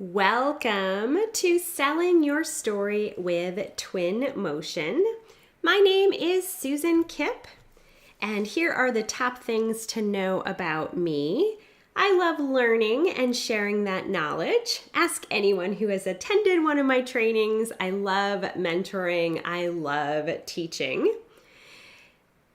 Welcome to Selling Your Story with Twinmotion. My name is Susan Kipp, and here are the top things to know about me. I love learning and sharing that knowledge. Ask anyone who has attended one of my trainings. I love mentoring. I love teaching.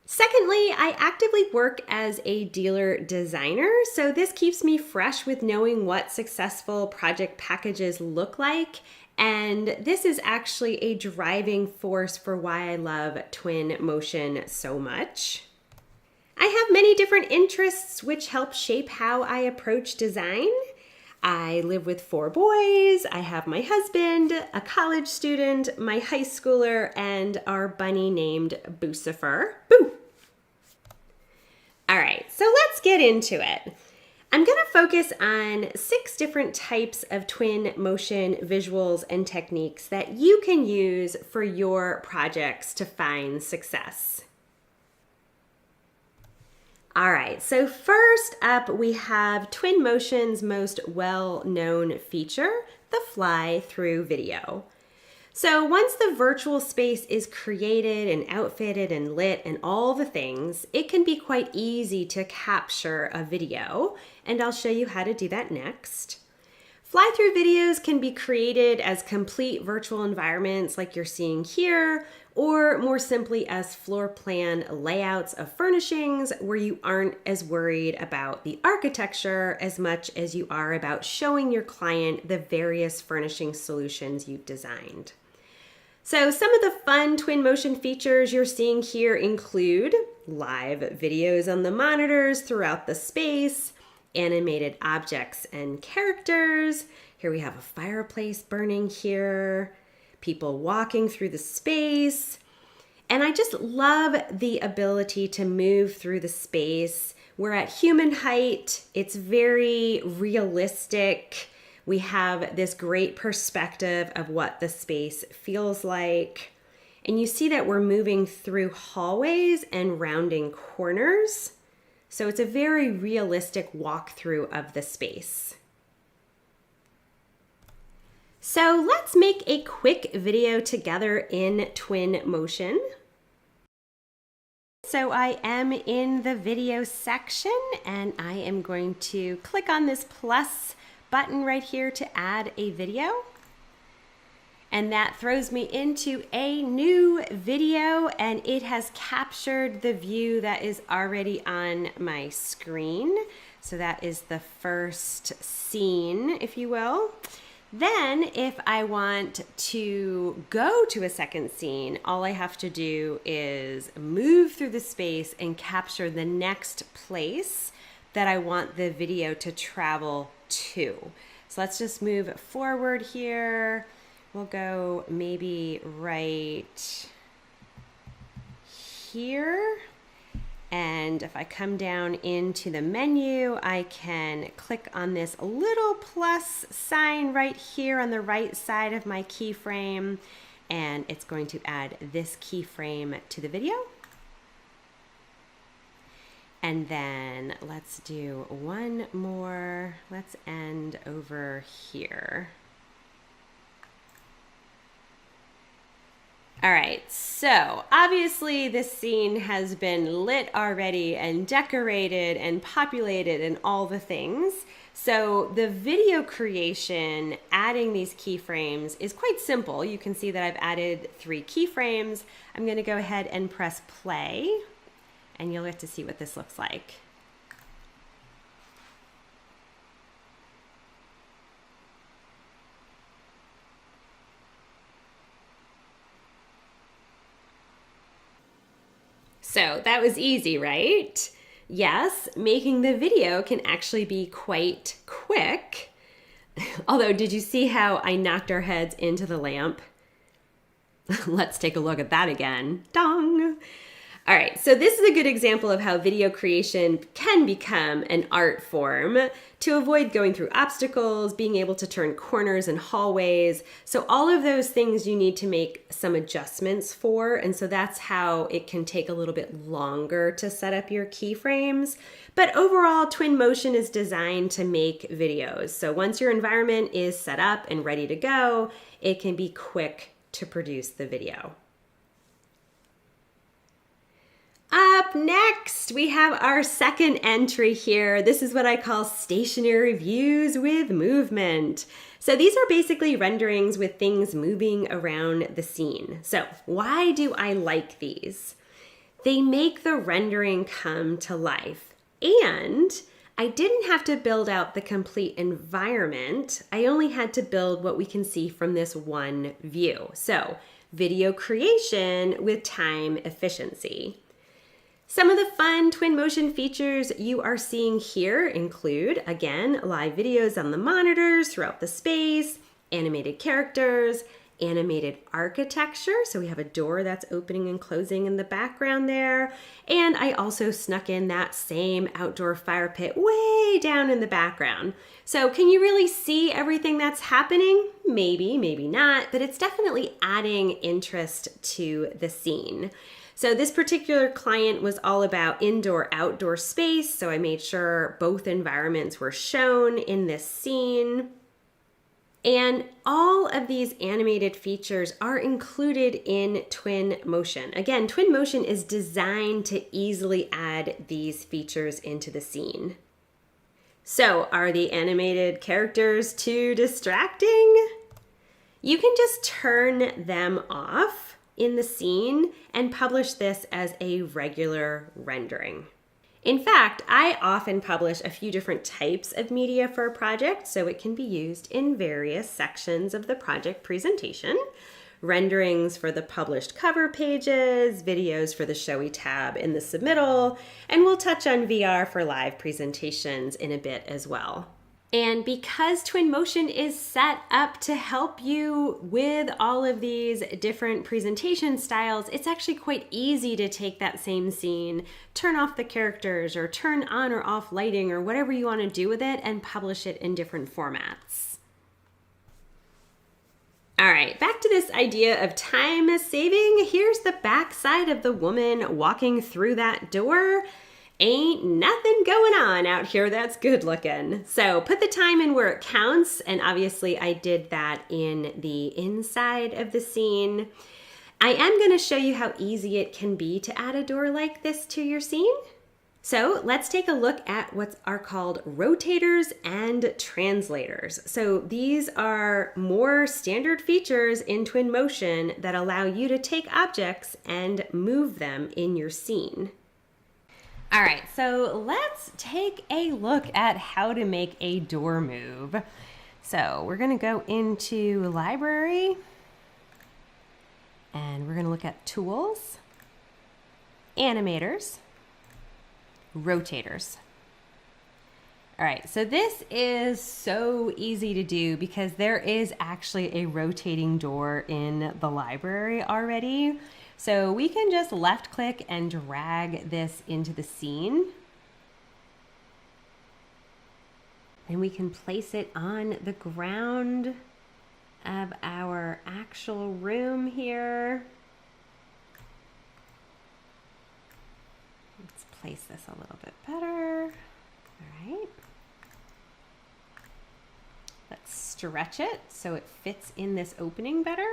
Secondly, I actively work as a dealer designer, so this keeps me fresh with knowing what successful project packages look like, and this is actually a driving force for why I love Twinmotion so much. I have many different interests which help shape how I approach design. I live with 4 boys, I have my husband, a college student, my high schooler, and our bunny named Boocifer. Boo! All right, so let's get into it. I'm going to focus on 6 different types of Twinmotion visuals and techniques that you can use for your projects to find success. All right, so first up we have Twinmotion's most well-known feature, the fly-through video. So once the virtual space is created and outfitted and lit and all the things, it can be quite easy to capture a video, and I'll show you how to do that next. Fly-through videos can be created as complete virtual environments like you're seeing here, or more simply as floor plan layouts of furnishings where you aren't as worried about the architecture as much as you are about showing your client the various furnishing solutions you've designed. So some of the fun Twinmotion features you're seeing here include live videos on the monitors throughout the space, animated objects and characters. Here we have a fireplace burning here, people walking through the space. And I just love the ability to move through the space. We're at human height. It's very realistic. We have this great perspective of what the space feels like. And you see that we're moving through hallways and rounding corners. So it's a very realistic walkthrough of the space. So let's make a quick video together in Twinmotion. So I am in the video section and I am going to click on this plus button right here to add a video. And that throws me into a new video, and it has captured the view that is already on my screen. So that is the first scene, if you will. Then if I want to go to a second scene, all I have to do is move through the space and capture the next place that I want the video to travel to. So let's just move forward here. We'll go maybe right here. And if I come down into the menu, I can click on this little plus sign right here on the right side of my keyframe, and it's going to add this keyframe to the video. And then let's do one more. Let's end over here. All right, so obviously this scene has been lit already and decorated and populated and all the things. So the video creation, adding these keyframes is quite simple. You can see that I've added 3 keyframes. I'm gonna go ahead and press play, and you'll get to see what this looks like. So that was easy, right? Yes, making the video can actually be quite quick. Although, did you see how I knocked our heads into the lamp? Let's take a look at that again. Dong! All right, so this is a good example of how video creation can become an art form to avoid going through obstacles, being able to turn corners and hallways. So all of those things you need to make some adjustments for, and so that's how it can take a little bit longer to set up your keyframes. But overall, Twinmotion is designed to make videos. So once your environment is set up and ready to go, it can be quick to produce the video. Up next, we have our second entry here. This is what I call stationary views with movement. So these are basically renderings with things moving around the scene. So why do I like these? They make the rendering come to life. And I didn't have to build out the complete environment. I only had to build what we can see from this one view. So video creation with time efficiency. Some of the fun Twinmotion features you are seeing here include, again, live videos on the monitors throughout the space, animated characters, animated architecture. So we have a door that's opening and closing in the background there. And I also snuck in that same outdoor fire pit way down in the background. So can you really see everything that's happening? Maybe, maybe not, but it's definitely adding interest to the scene. So this particular client was all about indoor-outdoor space, so I made sure both environments were shown in this scene. And all of these animated features are included in Twinmotion. Again, Twinmotion is designed to easily add these features into the scene. So, are the animated characters too distracting? You can just turn them off in the scene and publish this as a regular rendering. In fact, I often publish a few different types of media for a project, so it can be used in various sections of the project presentation. Renderings for the published cover pages, videos for the showy tab in the submittal, and we'll touch on VR for live presentations in a bit as well. And because Twinmotion is set up to help you with all of these different presentation styles, it's actually quite easy to take that same scene, turn off the characters, or turn on or off lighting, or whatever you want to do with it, and publish it in different formats. All right, back to this idea of time saving. Here's the back side of the woman walking through that door. Ain't nothing going on out here that's good looking. So put the time in where it counts, and obviously I did that in the inside of the scene. I am going to show you how easy it can be to add a door like this to your scene. So let's take a look at what are called rotators and translators. So these are more standard features in Twinmotion that allow you to take objects and move them in your scene. All right, so let's take a look at how to make a door move. So we're gonna go into Library, and we're gonna look at Tools, Animators, Rotators. All right, so this is so easy to do because there is actually a rotating door in the library already. So we can just left click and drag this into the scene. And we can place it on the ground of our actual room here. Let's place this a little bit better. All right. Let's stretch it so it fits in this opening better.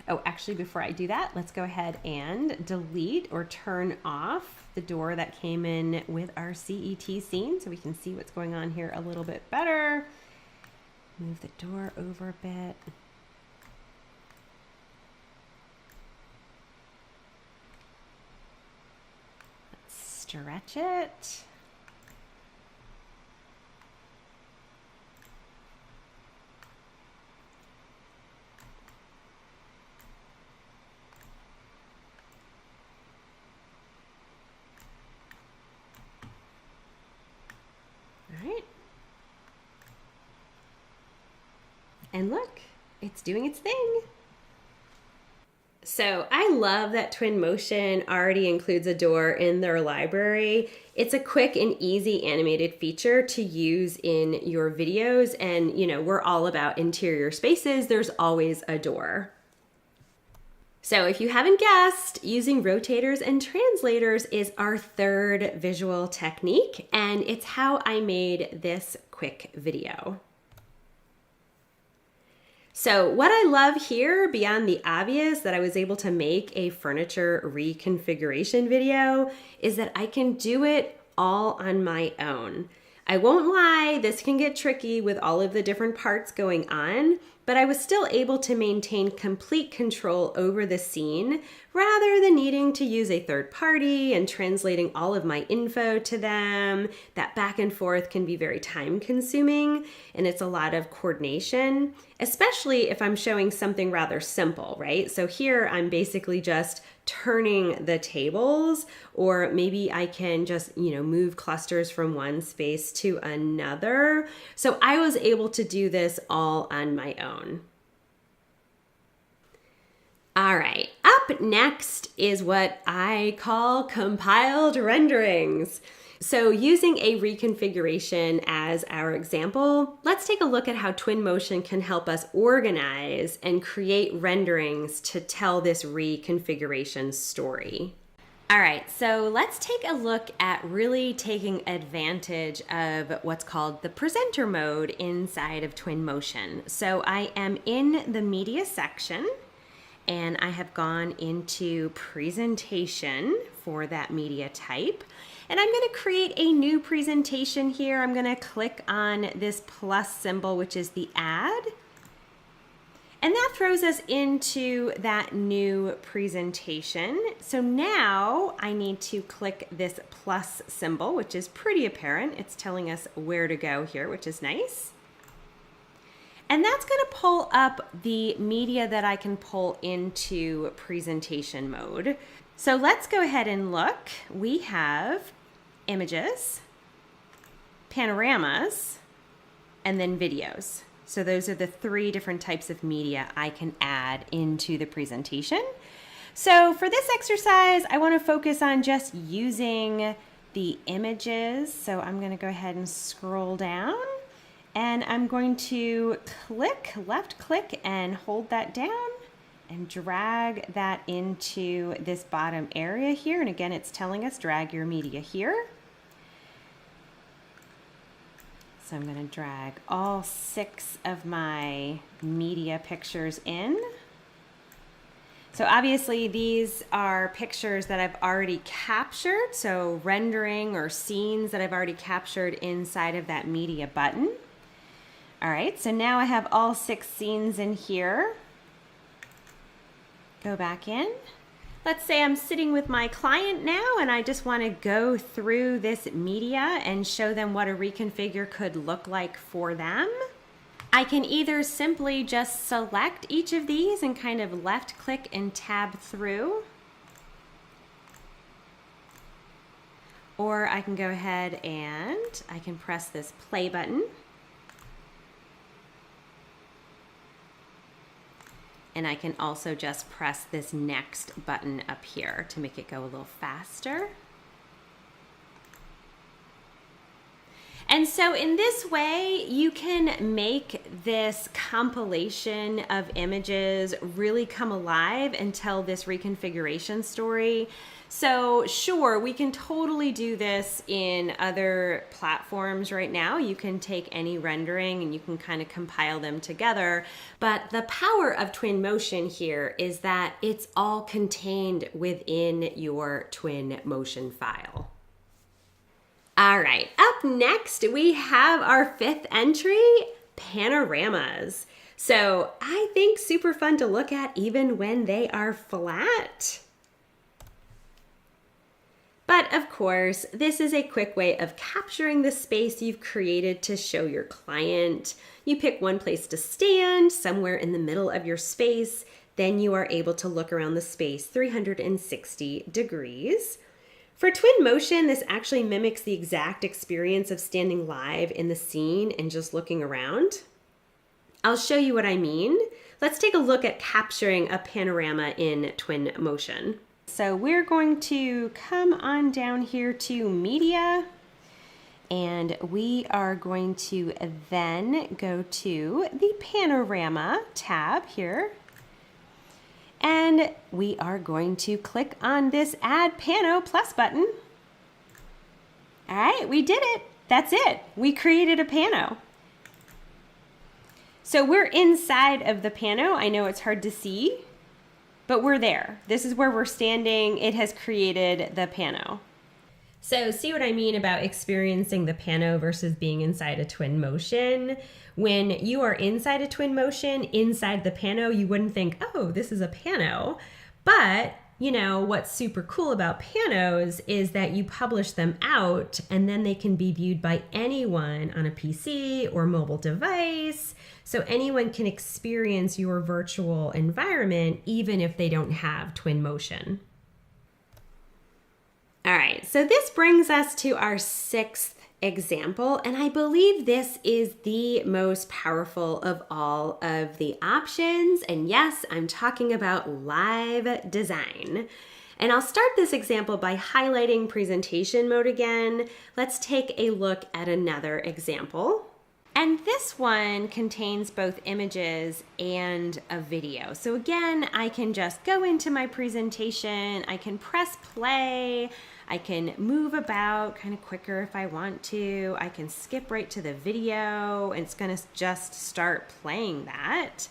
Oh, actually, before I do that, let's go ahead and delete or turn off the door that came in with our CET scene so we can see what's going on here a little bit better. Move the door over a bit. Let's stretch it. All right. And look, it's doing its thing. So I love that Twinmotion already includes a door in their library. It's a quick and easy animated feature to use in your videos. And you know, we're all about interior spaces. There's always a door. So if you haven't guessed, using rotators and translators is our third visual technique, and it's how I made this quick video. So what I love here, beyond the obvious that I was able to make a furniture reconfiguration video, is that I can do it all on my own. I won't lie, this can get tricky with all of the different parts going on, but I was still able to maintain complete control over the scene rather than needing to use a third party and translating all of my info to them. That back and forth can be very time consuming, and it's a lot of coordination, especially if I'm showing something rather simple, right? So here I'm basically just turning the tables, or maybe I can just, move clusters from one space to another. So I was able to do this all on my own. All right, up next is what I call compiled renderings. So using a reconfiguration as our example, let's take a look at how Twinmotion can help us organize and create renderings to tell this reconfiguration story. All right, so let's take a look at really taking advantage of what's called the presenter mode inside of Twinmotion. So I am in the media section, and I have gone into presentation for that media type. And I'm going to create a new presentation here. I'm going to click on this plus symbol, which is the add. And that throws us into that new presentation. So now I need to click this plus symbol, which is pretty apparent. It's telling us where to go here, which is nice. And that's going to pull up the media that I can pull into presentation mode. So let's go ahead and look. We have images, panoramas, and then videos. So those are the three different types of media I can add into the presentation. So for this exercise, I want to focus on just using the images. So I'm going to go ahead and scroll down. And I'm going to left click and hold that down and drag that into this bottom area here. And again, it's telling us drag your media here. So I'm going to drag all 6 of my media pictures in. So obviously these are pictures that I've already captured. So rendering or scenes that I've already captured inside of that media button. All right, so now I have all 6 scenes in here. Go back in. Let's say I'm sitting with my client now and I just want to go through this media and show them what a reconfigure could look like for them. I can either simply just select each of these and kind of left click and tab through. Or I can go ahead and I can press this play button. And I can also just press this next button up here to make it go a little faster. And so in this way, you can make this compilation of images really come alive and tell this reconfiguration story. So sure, we can totally do this in other platforms right now. You can take any rendering and you can kind of compile them together. But the power of Twinmotion here is that it's all contained within your Twinmotion file. All right, up next we have our 5th entry, panoramas. So I think super fun to look at even when they are flat. But of course, this is a quick way of capturing the space you've created to show your client. You pick one place to stand, somewhere in the middle of your space, then you are able to look around the space 360 degrees. For Twinmotion, this actually mimics the exact experience of standing live in the scene and just looking around. I'll show you what I mean. Let's take a look at capturing a panorama in Twinmotion. So we're going to come on down here to Media, and we are going to then go to the Panorama tab here. And we are going to click on this Add Pano Plus button. All right, we did it. That's it. We created a pano. So we're inside of the pano. I know it's hard to see, but we're there. This is where we're standing. It has created the pano. So see what I mean about experiencing the pano versus being inside a Twinmotion? When you are inside a Twinmotion, inside the pano, you wouldn't think, oh, this is a pano. But you know, what's super cool about panos is that you publish them out and then they can be viewed by anyone on a PC or mobile device. So anyone can experience your virtual environment even if they don't have Twinmotion. All right, so this brings us to our sixth example, and I believe this is the most powerful of all of the options. And yes, I'm talking about live design. And I'll start this example by highlighting presentation mode again. Let's take a look at another example. And this one contains both images and a video. So again, I can just go into my presentation, I can press play, I can move about kind of quicker if I want to, I can skip right to the video, and it's gonna just start playing that.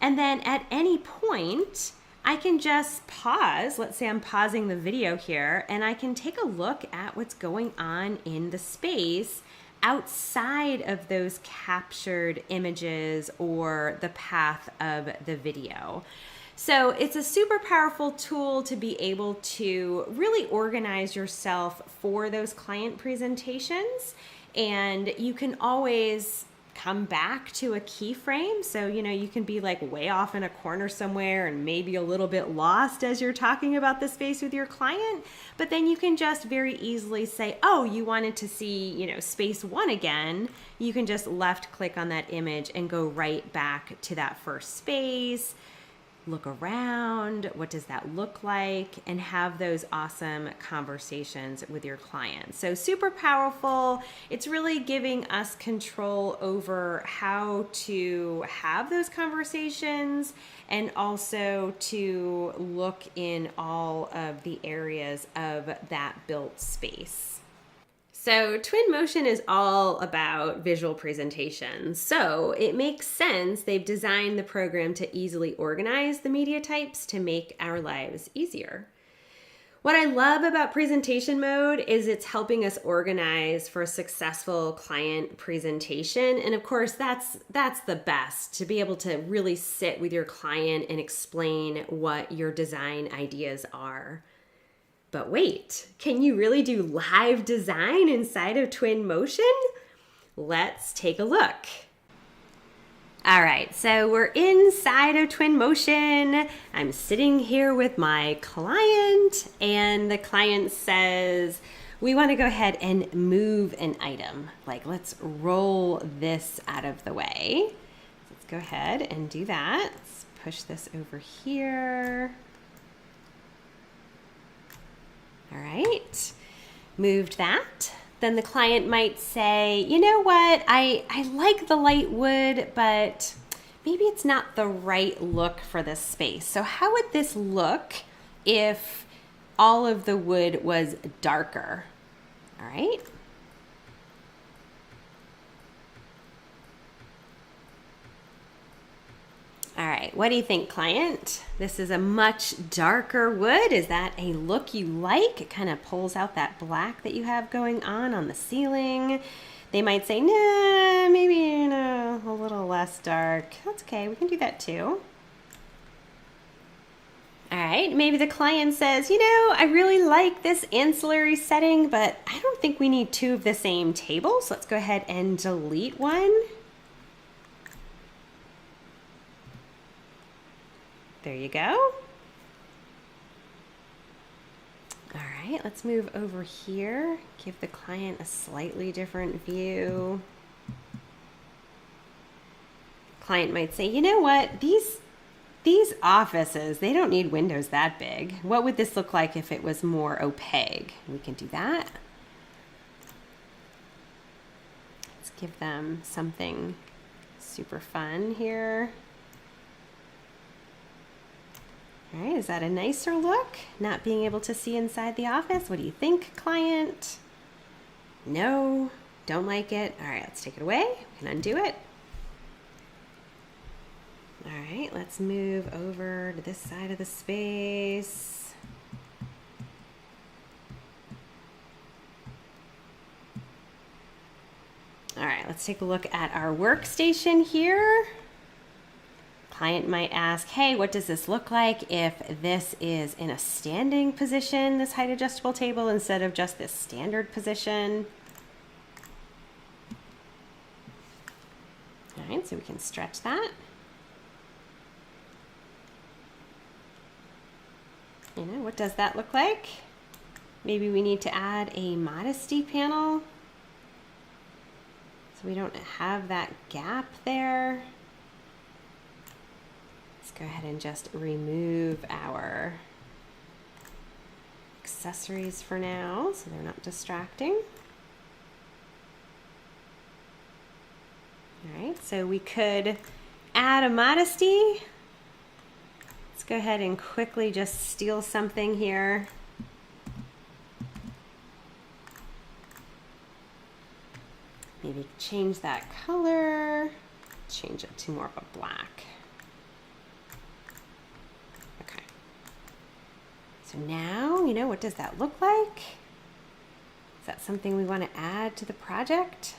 And then at any point, I can just pause. Let's say I'm pausing the video here, and I can take a look at what's going on in the space outside of those captured images or the path of the video. So it's a super powerful tool to be able to really organize yourself for those client presentations, and you can always come back to a keyframe. So, you know, you can be like way off in a corner somewhere and maybe a little bit lost as you're talking about the space with your client, but then you can just very easily say, oh, you wanted to see, you know, space one again. You can just left click on that image and go right back to that first space. Look around, what does that look like, and have those awesome conversations with your clients. So super powerful. It's really giving us control over how to have those conversations and also to look in all of the areas of that built space. So Twinmotion is all about visual presentation. So it makes sense they've designed the program to easily organize the media types to make our lives easier. What I love about presentation mode is it's helping us organize for a successful client presentation. And of course, that's the best, to be able to really sit with your client and explain what your design ideas are. But wait, can you really do live design inside of Twinmotion? Let's take a look. All right, so we're inside of Twinmotion. I'm sitting here with my client, and the client says, we want to go ahead and move an item. Like, let's roll this out of the way. Let's go ahead and do that. Let's push this over here. All right, moved that. Then the client might say, you know what, I like the light wood, but maybe it's not the right look for this space. So how would this look if all of the wood was darker? All right. All right, what do you think, client? This is a much darker wood. Is that a look you like? It kind of pulls out that black that you have going on the ceiling. They might say, nah, maybe, you know, a little less dark. That's okay, we can do that too. All right, maybe the client says, you know, I really like this ancillary setting, but I don't think we need two of the same tables. Let's go ahead and delete one. There you go. All right, let's move over here. Give the client a slightly different view. Client might say, you know what, these offices, they don't need windows that big. What would this look like if it was more opaque? We can do that. Let's give them something super fun here. All right, is that a nicer look? Not being able to see inside the office? What do you think, client? No, don't like it. All right, let's take it away. We can undo it. All right, let's move over to this side of the space. All right, let's take a look at our workstation here. Client might ask, hey, what does this look like if this is in a standing position, this height adjustable table, instead of just this standard position? All right, so we can stretch that. You know, what does that look like? Maybe we need to add a modesty panel so we don't have that gap there. Let's go ahead and just remove our accessories for now so they're not distracting. All right, so we could add a modesty. Let's go ahead and quickly just steal something here. Maybe change that color, change it to more of a black. Okay. So now, you know, what does that look like? Is that something we want to add to the project?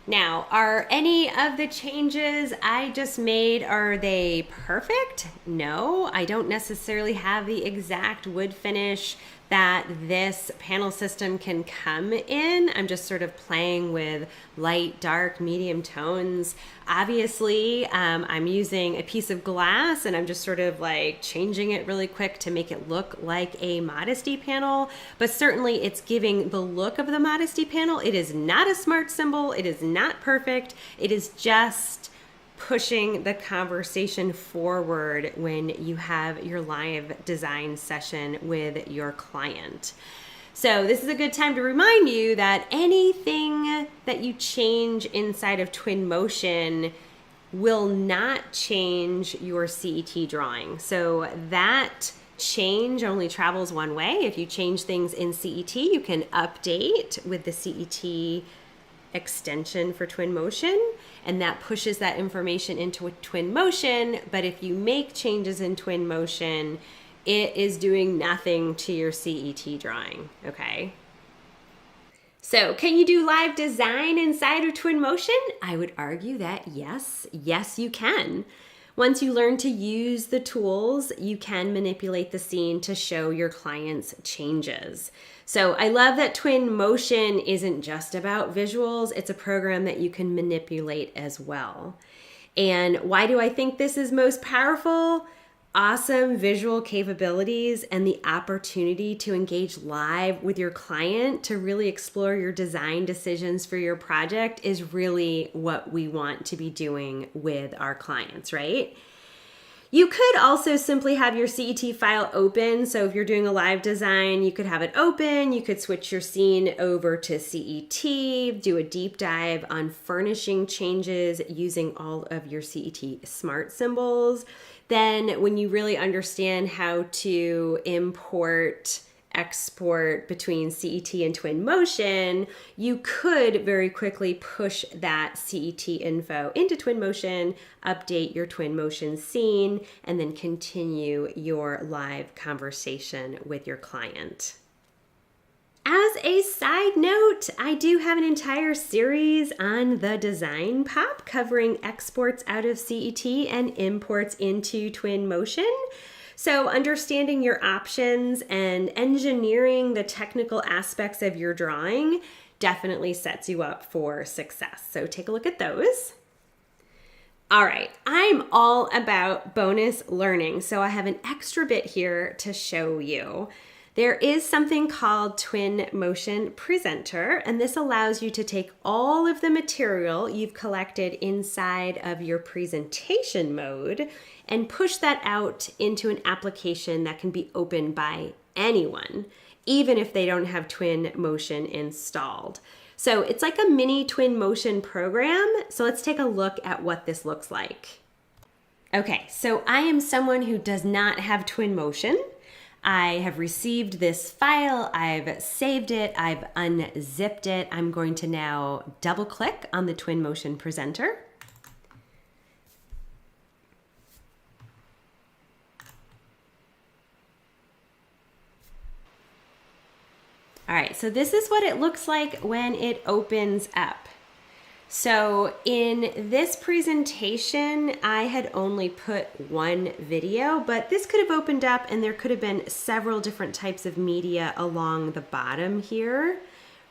Now, are any of the changes I just made, are they perfect? No, I don't necessarily have the exact wood finish that this panel system can come in. I'm just sort of playing with light, dark, medium tones. Obviously, I'm using a piece of glass and I'm just sort of like changing it really quick to make it look like a modesty panel, but certainly it's giving the look of the modesty panel. It is not a smart symbol. It is not perfect. It is just pushing the conversation forward when you have your live design session with your client. So this is a good time to remind you that anything that you change inside of Twinmotion will not change your CET drawing. So that change only travels one way. If you change things in CET, you can update with the CET extension for Twinmotion, and that pushes that information into Twinmotion. But if you make changes in Twinmotion, it is doing nothing to your CET drawing, okay? So can you do live design inside of Twinmotion? I would argue that yes, you can. Once you learn to use the tools, you can manipulate the scene to show your clients changes. So I love that Twinmotion isn't just about visuals. It's a program that you can manipulate as well. And why do I think this is most powerful? Awesome visual capabilities and the opportunity to engage live with your client to really explore your design decisions for your project is really what we want to be doing with our clients, right? You could also simply have your CET file open. So if you're doing a live design, you could have it open. You could switch your scene over to CET, do a deep dive on furnishing changes using all of your CET smart symbols. Then when you really understand how to import, export between CET and Twinmotion, you could very quickly push that CET info into Twinmotion, update your Twinmotion scene, and then continue your live conversation with your client. As a side note, I do have an entire series on the design pop covering exports out of CET and imports into Twinmotion. So understanding your options and engineering the technical aspects of your drawing definitely sets you up for success. So take a look at those. All right, I'm all about bonus learning, so I have an extra bit here to show you. There is something called Twinmotion Presenter, and this allows you to take all of the material you've collected inside of your presentation mode and push that out into an application that can be opened by anyone, even if they don't have Twinmotion installed. So it's like a mini Twinmotion program. So let's take a look at what this looks like. Okay, so I am someone who does not have Twinmotion. I have received this file, I've saved it, I've unzipped it. I'm going to now double click on the Twinmotion Presenter. All right, so this is what it looks like when it opens up. So in this presentation, I had only put one video, but this could have opened up and there could have been several different types of media along the bottom here,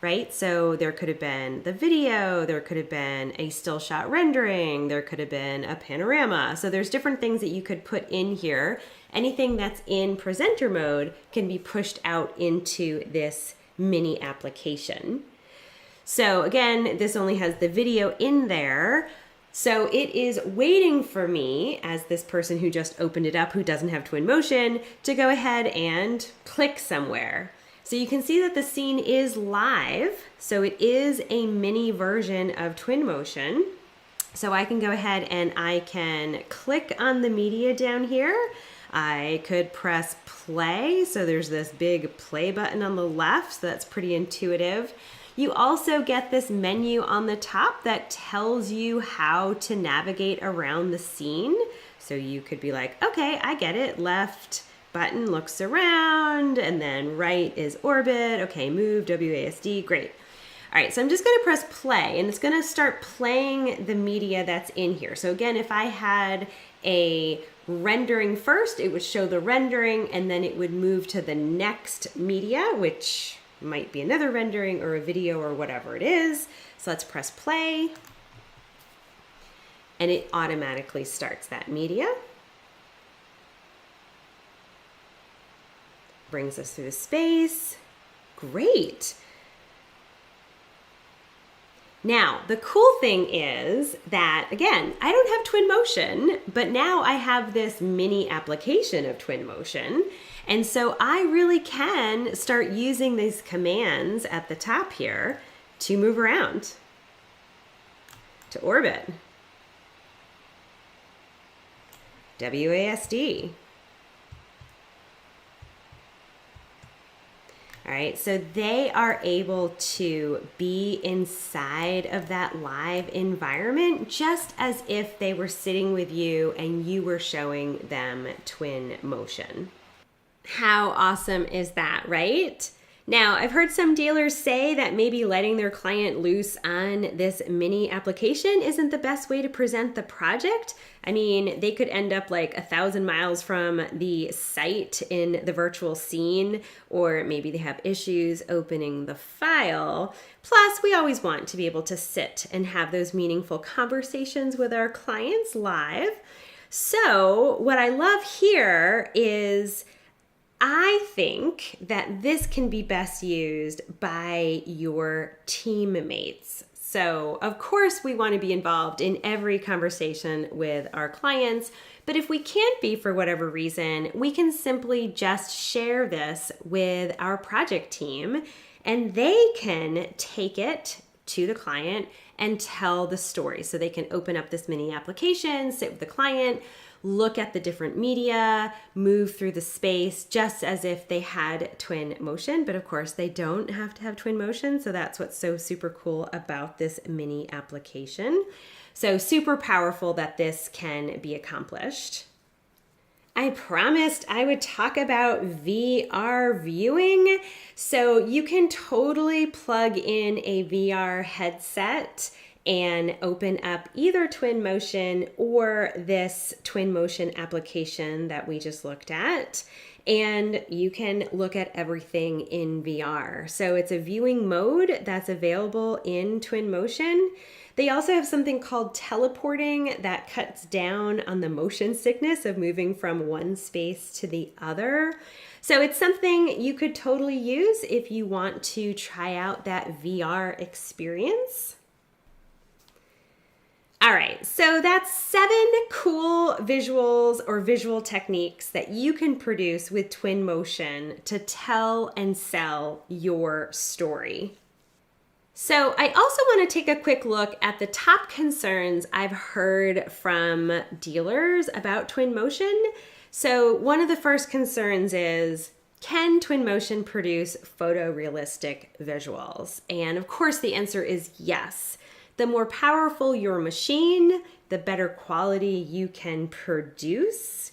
right? So there could have been the video, there could have been a still shot rendering, there could have been a panorama. So there's different things that you could put in here. Anything that's in presenter mode can be pushed out into this mini application. So again, this only has the video in there. So it is waiting for me as this person who just opened it up, who doesn't have Twinmotion, to go ahead and click somewhere. So you can see that the scene is live. So it is a mini version of Twinmotion. So I can go ahead and I can click on the media down here. I could press play. So there's this big play button on the left. So that's pretty intuitive. You also get this menu on the top that tells you how to navigate around the scene. So you could be like, okay, I get it. Left button looks around, and then right is orbit. Okay, move, WASD, great. All right, so I'm just gonna press play, and it's gonna start playing the media that's in here. So again, if I had a rendering first, it would show the rendering, and then it would move to the next media, which might be another rendering or a video or whatever it is. So let's press play, and it automatically starts that media. Brings us through the space. Great. Now, the cool thing is that, again, I don't have Twinmotion, but now I have this mini application of Twinmotion. And so I really can start using these commands at the top here to move around, to orbit, WASD. All right, so they are able to be inside of that live environment just as if they were sitting with you and you were showing them Twinmotion. How awesome is that, right? Now, I've heard some dealers say that maybe letting their client loose on this mini application isn't the best way to present the project. I mean, they could end up like 1,000 miles from the site in the virtual scene, or maybe they have issues opening the file. Plus, we always want to be able to sit and have those meaningful conversations with our clients live. So what I love here is I think that this can be best used by your teammates. So, of course, we want to be involved in every conversation with our clients, but if we can't be for whatever reason, we can simply just share this with our project team, and they can take it to the client and tell the story. So they can open up this mini application, sit with the client, look at the different media, move through the space just as if they had Twinmotion, but of course they don't have to have Twinmotion, so that's what's so super cool about this mini application. So super powerful that this can be accomplished. I promised I would talk about VR viewing, so you can totally plug in a VR headset and open up either Twinmotion or this Twinmotion application that we just looked at. and you can look at everything in VR. So it's a viewing mode that's available in Twinmotion. They also have something called teleporting that cuts down on the motion sickness of moving from one space to the other. So it's something you could totally use if you want to try out that VR experience. All right, so that's 7 cool visuals or visual techniques that you can produce with Twinmotion to tell and sell your story. So I also want to take a quick look at the top concerns I've heard from dealers about Twinmotion. So one of the first concerns is, can Twinmotion produce photorealistic visuals? And of course the answer is yes. The more powerful your machine, the better quality you can produce.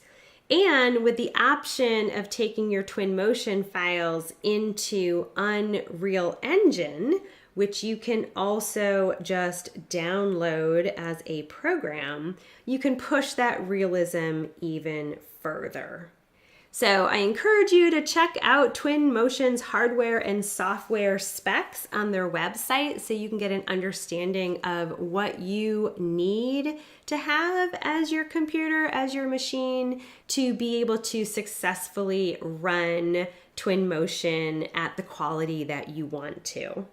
And with the option of taking your Twinmotion files into Unreal Engine, which you can also just download as a program, you can push that realism even further. So I encourage you to check out Twinmotion's hardware and software specs on their website so you can get an understanding of what you need to have as your computer, as your machine, to be able to successfully run Twinmotion at the quality that you want to.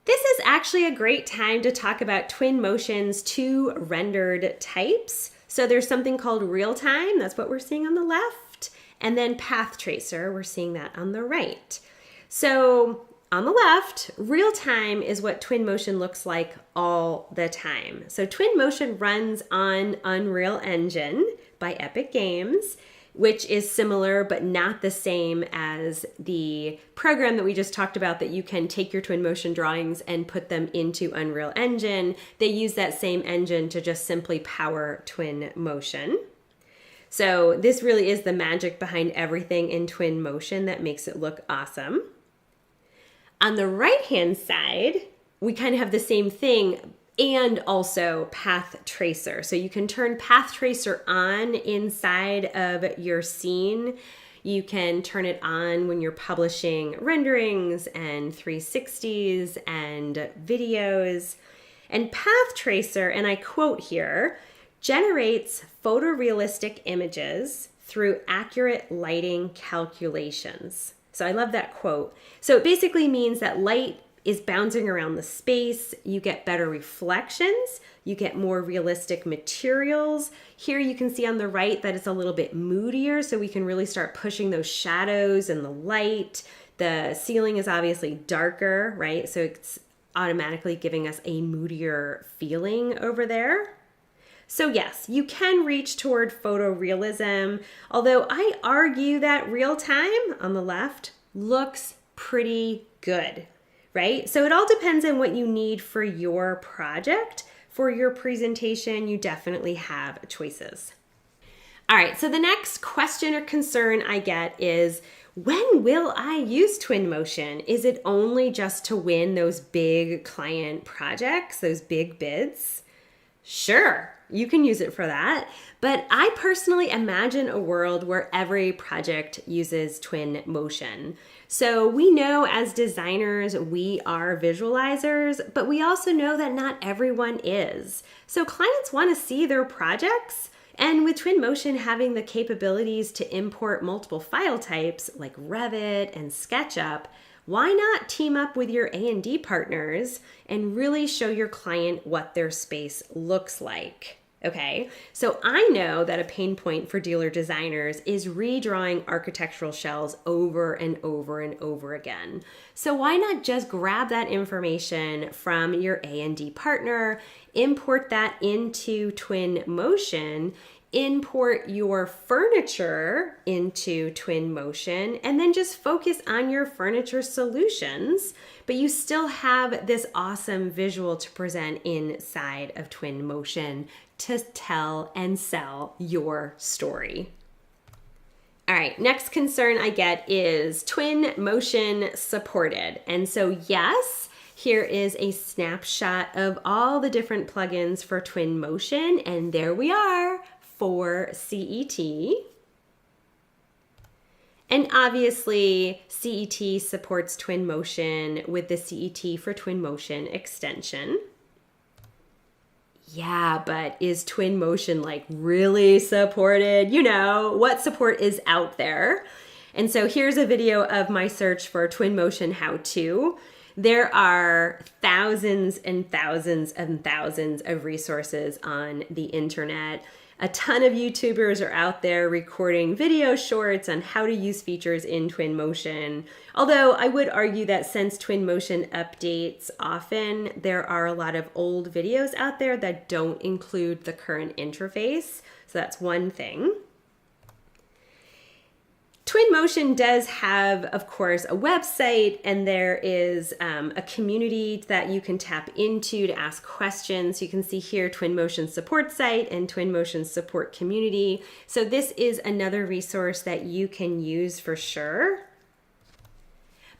This is actually a great time to talk about Twinmotion's 2 rendered types. So there's something called real time, that's what we're seeing on the left, and then path tracer, we're seeing that on the right. So on the left, real time is what Twinmotion looks like all the time. So Twinmotion runs on Unreal Engine by Epic Games, which is similar but not the same as the program that we just talked about that you can take your Twinmotion drawings and put them into Unreal Engine. They use that same engine to just simply power Twinmotion. So this really is the magic behind everything in Twinmotion that makes it look awesome. On the right-hand side, we kind of have the same thing, and also path tracer. So you can turn path tracer on inside of your scene. You can turn it on when you're publishing renderings and 360s and videos. And path tracer, and I quote here, generates photorealistic images through accurate lighting calculations. So I love that quote. So it basically means that light is bouncing around the space, you get better reflections, you get more realistic materials. Here you can see on the right that it's a little bit moodier, so we can really start pushing those shadows and the light. The ceiling is obviously darker, right? So it's automatically giving us a moodier feeling over there. So yes, you can reach toward photorealism, although I argue that real time on the left looks pretty good. Right? So it all depends on what you need for your project. For your presentation, you definitely have choices. All right, so the next question or concern I get is, when will I use Twinmotion? Is it only just to win those big client projects, those big bids? Sure, you can use it for that. But I personally imagine a world where every project uses Twinmotion. So we know as designers, we are visualizers, but we also know that not everyone is. So clients want to see their projects, and with Twinmotion having the capabilities to import multiple file types like Revit and SketchUp, why not team up with your A&D partners and really show your client what their space looks like? Okay, so I know that a pain point for dealer designers is redrawing architectural shells over and over and over again. So why not just grab that information from your A&D partner, import that into Twinmotion, import your furniture into Twinmotion, and then just focus on your furniture solutions, but you still have this awesome visual to present inside of Twinmotion to tell and sell your story. All right, next concern I get is Twinmotion supported. And so yes, here is a snapshot of all the different plugins for Twinmotion, and there we are for CET. And obviously, CET supports Twinmotion with the CET for Twinmotion extension. Yeah, but is Twinmotion like really supported? You know, what support is out there? And so here's a video of my search for Twinmotion how-to. There are thousands and thousands and thousands of resources on the internet. A ton of YouTubers are out there recording video shorts on how to use features in Twinmotion. Although I would argue that since Twinmotion updates often, there are a lot of old videos out there that don't include the current interface. So that's one thing. Twinmotion does have, of course, a website, and there is a community that you can tap into to ask questions. You can see here Twinmotion support site and Twinmotion support community. So this is another resource that you can use for sure.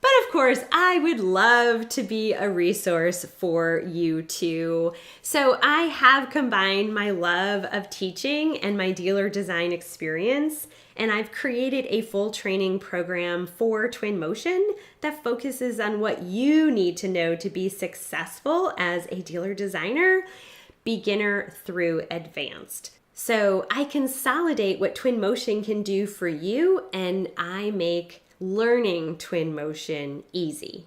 But of course, I would love to be a resource for you too. So I have combined my love of teaching and my dealer design experience, and I've created a full training program for Twinmotion that focuses on what you need to know to be successful as a dealer designer, beginner through advanced. So I consolidate what Twinmotion can do for you, and I make learning Twinmotion easy.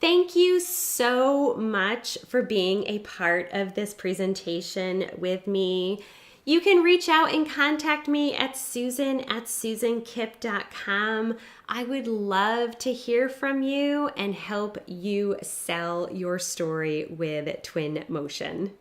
Thank you so much for being a part of this presentation with me. You can reach out and contact me at susan@susankipp.com. I would love to hear from you and help you sell your story with Twinmotion.